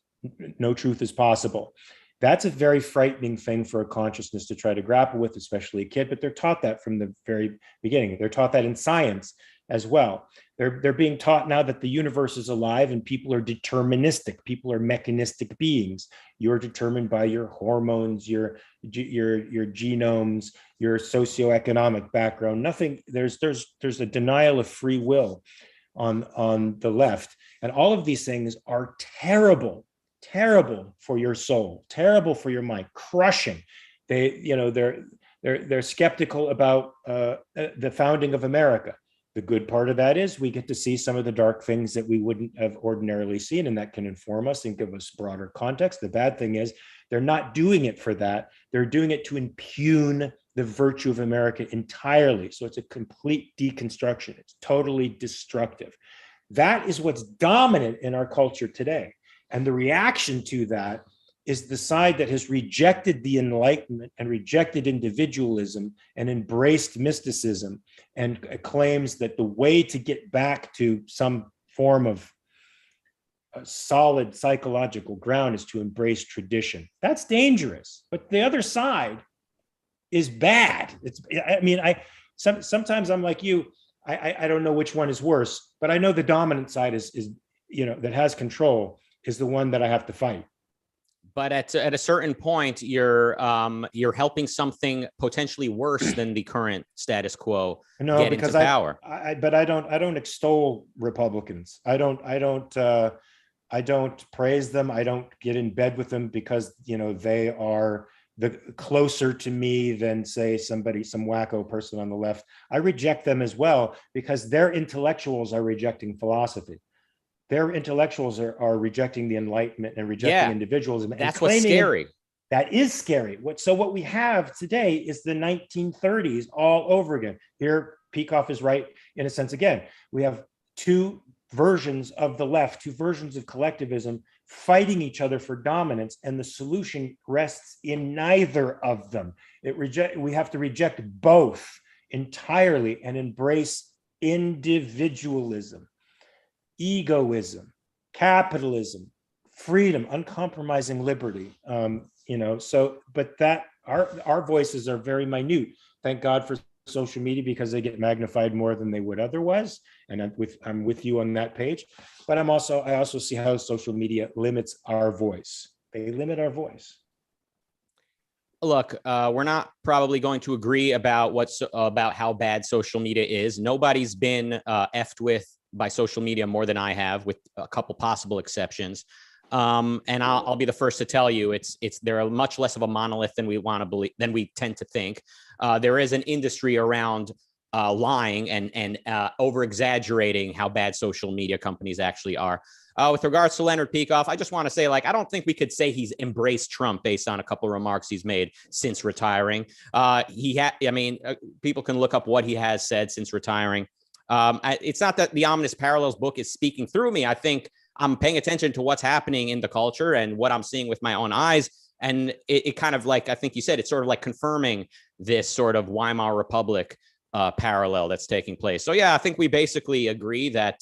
no truth is possible. That's a very frightening thing for a consciousness to try to grapple with, especially a kid, but they're taught that from the very beginning. They're taught that in science as well. They're being taught now that the universe is alive and people are deterministic. People are mechanistic beings. You're determined by your hormones, your genomes, your socioeconomic background. Nothing, there's a denial of free will on the left. And all of these things are terrible for your soul, terrible for your mind, crushing. They're skeptical about the founding of America. The good part of that is we get to see some of the dark things that we wouldn't have ordinarily seen, and that can inform us and give us broader context. The bad thing is they're not doing it for that. They're doing it to impugn the virtue of America entirely. So it's a complete deconstruction. It's totally destructive. That is what's dominant in our culture today. And the reaction to that is the side that has rejected the Enlightenment and rejected individualism and embraced mysticism and claims that the way to get back to some form of a solid psychological ground is to embrace tradition. That's dangerous. But the other side is bad. Sometimes I'm like you, I don't know which one is worse, but I know the dominant side is that has control is the one that I have to fight. But at a certain point, you're helping something potentially worse than the current status quo get into power. But I don't extol Republicans. I don't praise them. I don't get in bed with them because they are the closer to me than say some wacko person on the left. I reject them as well because their intellectuals are rejecting philosophy. Their intellectuals are rejecting the Enlightenment and rejecting individualism. That's what's scary. That is scary. So what we have today is the 1930s all over again. Here, Peikoff is right in a sense. Again, we have two versions of the left, two versions of collectivism fighting each other for dominance, and the solution rests in neither of them. We have to reject both entirely and embrace individualism, egoism, capitalism, freedom, uncompromising liberty. But that our voices are very minute. Thank God for social media because they get magnified more than they would otherwise. And I'm with you on that page. But I also see how social media limits our voice. They limit our voice. Look, we're not probably going to agree about about how bad social media is. Nobody's been effed with by social media more than I have, with a couple possible exceptions. And I'll be the first to tell you, they're much less of a monolith than we want to believe, than we tend to think. There is an industry around lying and over exaggerating how bad social media companies actually are. With regards to Leonard Peikoff, I just want to say, I don't think we could say he's embraced Trump based on a couple of remarks he's made since retiring. People can look up what he has said since retiring. It's not that the Ominous Parallels book is speaking through me. I think I'm paying attention to what's happening in the culture and what I'm seeing with my own eyes. And it kind of I think you said, it's sort of confirming this sort of Weimar Republic parallel that's taking place. So, yeah, I think we basically agree that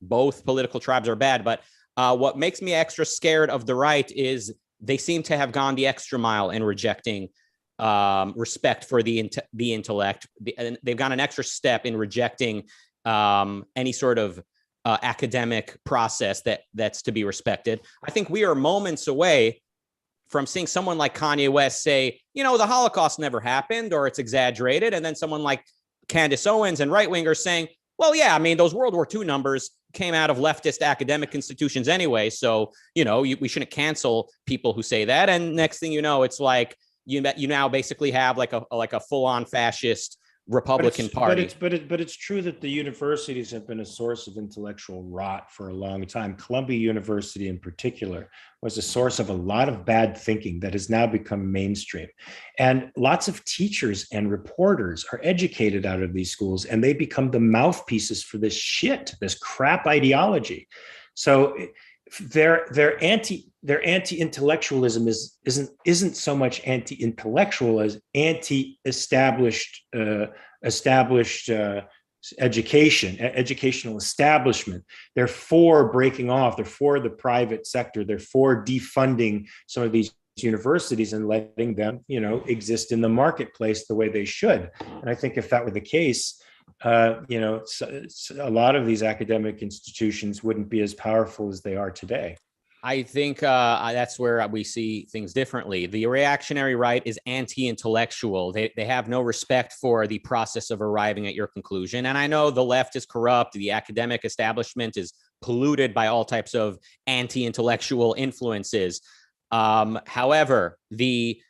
both political tribes are bad. But what makes me extra scared of the right is they seem to have gone the extra mile in rejecting respect for the intellect. And they've gone an extra step in rejecting any sort of academic process that's to be respected. I think we are moments away from seeing someone like Kanye West say, you know, the Holocaust never happened or it's exaggerated. And then someone like Candace Owens and right-wingers saying, well, yeah, I mean, those World War II numbers came out of leftist academic institutions anyway. So, you know, we shouldn't cancel people who say that. And next thing you know, it's like you now basically have like a full-on fascist Republican Party. But it's true that the universities have been a source of intellectual rot for a long time. Columbia University in particular was a source of a lot of bad thinking that has now become mainstream. And lots of teachers and reporters are educated out of these schools, and they become the mouthpieces for this shit, this crap ideology. So their anti-intellectualism isn't so much anti-intellectual as anti-established educational establishment. They're for breaking off. They're for the private sector. They're for defunding some of these universities and letting them, you know, exist in the marketplace the way they should. And I think if that were the case, you know, a lot of these academic institutions wouldn't be as powerful as they are today. I think that's where we see things differently. The reactionary right is anti-intellectual. They have no respect for the process of arriving at your conclusion. And I know the left is corrupt. The academic establishment is polluted by all types of anti-intellectual influences. However, the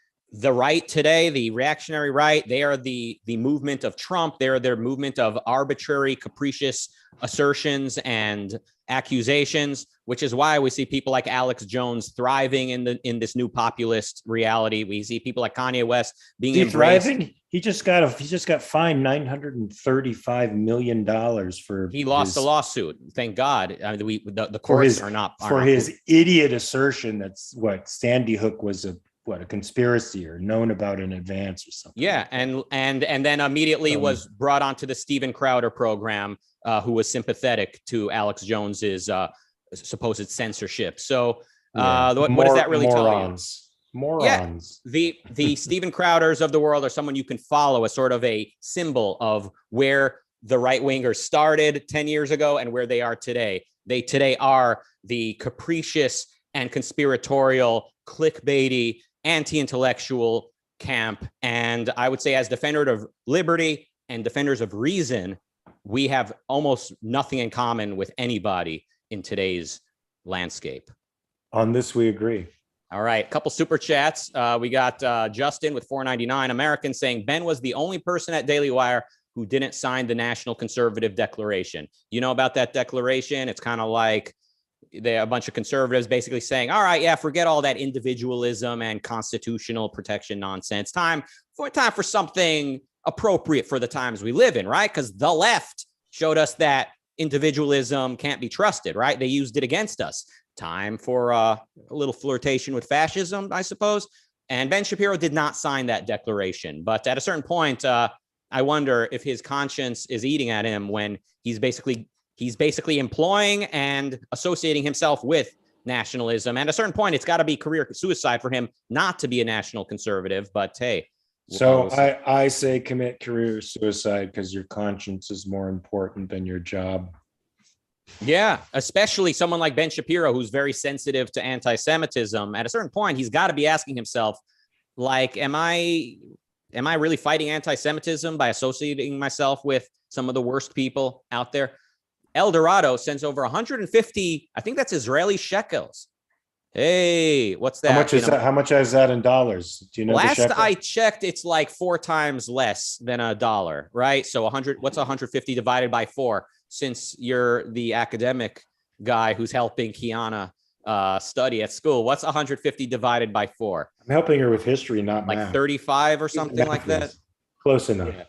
right today, the reactionary right, they are the movement of Trump. They're their movement of arbitrary, capricious assertions and accusations, which is why we see people like Alex Jones thriving in this new populist reality. We see people like Kanye West being embraced. Thriving? He just got fined $935 million for. He lost a lawsuit. Thank God. The courts are not his idiot assertion that's what Sandy Hook was a conspiracy or known about in advance or something. Yeah, and then immediately was brought onto the Steven Crowder program, who was sympathetic to Alex Jones's supposed censorship. So what does that really tell you? Morons. Yeah, the Steven Crowders of the world are someone you can follow as sort of a symbol of where the right wingers started 10 years ago and where they are today. They today are the capricious and conspiratorial, clickbaity, anti-intellectual camp. And I would say as defenders of liberty and defenders of reason, we have almost nothing in common with anybody in today's landscape. On this, we agree. All right, a couple super chats. We got Justin with $4.99 American saying Ben was the only person at Daily Wire who didn't sign the National Conservative Declaration. You know about that declaration? It's kind of like a bunch of conservatives basically saying, all right, yeah, forget all that individualism and constitutional protection nonsense. Time for something appropriate for the times we live in, right? Because the left showed us that individualism can't be trusted, right? They used it against us. Time for a little flirtation with fascism, I suppose. And Ben Shapiro did not sign that declaration. But at a certain point, I wonder if his conscience is eating at him when he's basically employing and associating himself with nationalism. And at a certain point, it's got to be career suicide for him not to be a national conservative. But hey. So I say commit career suicide because your conscience is more important than your job. Yeah, especially someone like Ben Shapiro, who's very sensitive to anti-Semitism. At a certain point, he's got to be asking himself, like, am I really fighting anti-Semitism by associating myself with some of the worst people out there? El Dorado sends over 150, I think that's Israeli shekels. Hey, what's that? How much is that? How much is that in dollars? Do you know? Last I checked, it's like 4 times less than $1, right? So 100, what's 150 divided by 4? Since you're the academic guy who's helping Kiana study at school, what's 150 divided by 4? I'm helping her with history, not like math. 35 or something like that. Close enough. Yeah.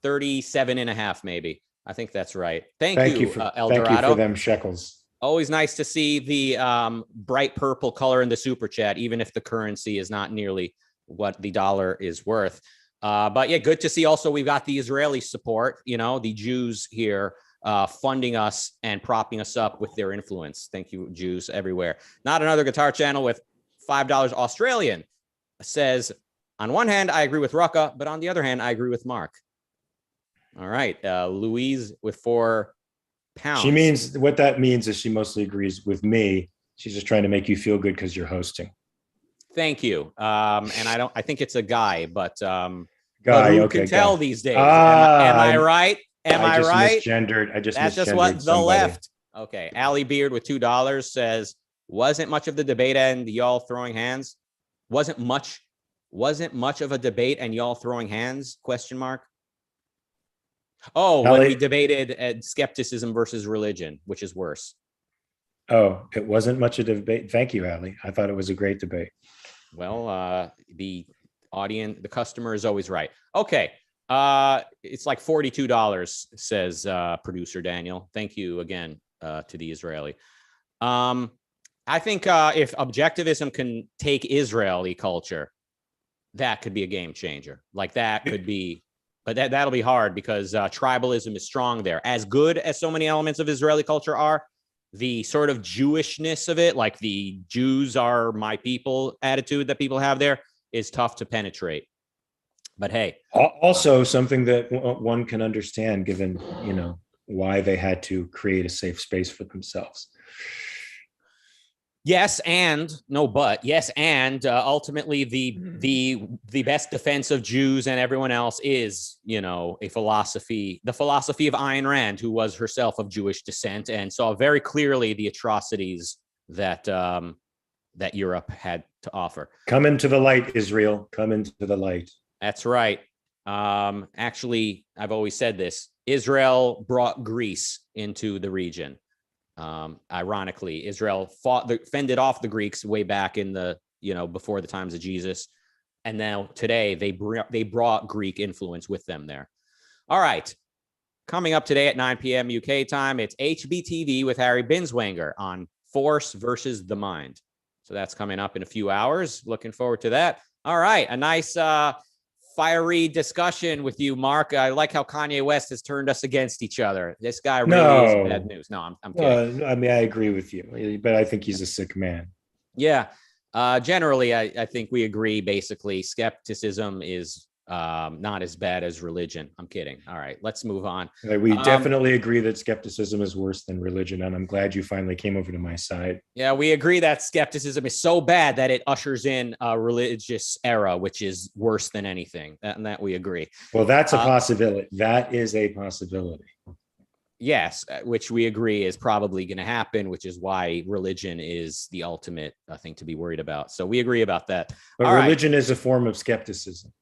37 and a half, maybe. I think that's right. Thank you for El Dorado. Thank you for them shekels. Always nice to see the bright purple color in the super chat, even if the currency is not nearly what the dollar is worth. But yeah, good to see also we've got the Israeli support, you know, the Jews here funding us and propping us up with their influence. Thank you, Jews everywhere. Not Another Guitar Channel with $5 Australian says, On one hand, I agree with Rucka, but on the other hand, I agree with Mark. All right. Louise with £4. What that means is she mostly agrees with me. She's just trying to make you feel good because you're hosting. Thank you. And I think it's a guy, but who can tell these days? Am I right? Am I right? That's just what the left. Okay. Allie Beard with $2 says, wasn't much of the debate and y'all throwing hands. Wasn't much of a debate and y'all throwing hands? ? Oh, Allie, when we debated skepticism versus religion, which is worse. Oh, it wasn't much of a debate. Thank you, Allie. I thought it was a great debate. Well, the audience, the customer is always right. Okay. It's like $42, says producer Daniel. Thank you again to the Israeli. I think if objectivism can take Israeli culture, that could be a game changer. Like that could be, but that'll be hard because tribalism is strong there. As good as so many elements of Israeli culture are, the sort of Jewishness of it, like the Jews are my people attitude that people have there, is tough to penetrate. But hey, also something that one can understand given, why they had to create a safe space for themselves. Yes, and ultimately the best defense of Jews and everyone else is, the philosophy of Ayn Rand, who was herself of Jewish descent and saw very clearly the atrocities that Europe had to offer. Come into the light, Israel. Come into the light. That's right. Actually, I've always said this. Israel brought Greece into the region. Ironically, Israel fended off the Greeks way back in the, before the times of Jesus. And now today they brought Greek influence with them there. All right. Coming up today at 9 p.m. UK time, it's HBTV with Harry Binswanger on Force versus the Mind. So that's coming up in a few hours. Looking forward to that. All right. A nice, fiery discussion with you, Mark. I like how Kanye West has turned us against each other. This guy really is bad news. No, I'm kidding. I mean, I agree with you, but I think he's a sick man. Yeah. Generally, I think we agree. Basically, skepticism is not as bad as religion. I'm kidding. All right, let's move on. We definitely agree that skepticism is worse than religion, and I'm glad you finally came over to my side. Yeah, we agree that skepticism is so bad that it ushers in a religious era, which is worse than anything. That we agree. Well, that's a possibility. That is a possibility. Yes, which we agree is probably going to happen, which is why religion is the ultimate thing to be worried about. So we agree about that. But religion is a form of skepticism.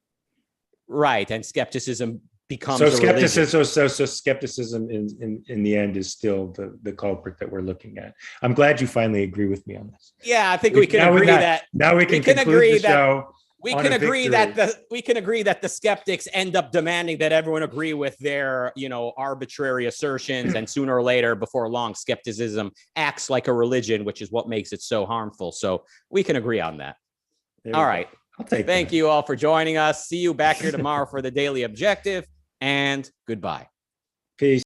Right, and skepticism becomes skepticism. So skepticism in the end is still the culprit that we're looking at. I'm glad you finally agree with me on this. Yeah, I think we can agree that. Now we can conclude the show. We can agree that the skeptics end up demanding that everyone agree with their, arbitrary assertions, and sooner or later, before long, skepticism acts like a religion, which is what makes it so harmful. So we can agree on that. All right. Thank you all for joining us. See you back here tomorrow for the Daily Objective, and goodbye. Peace.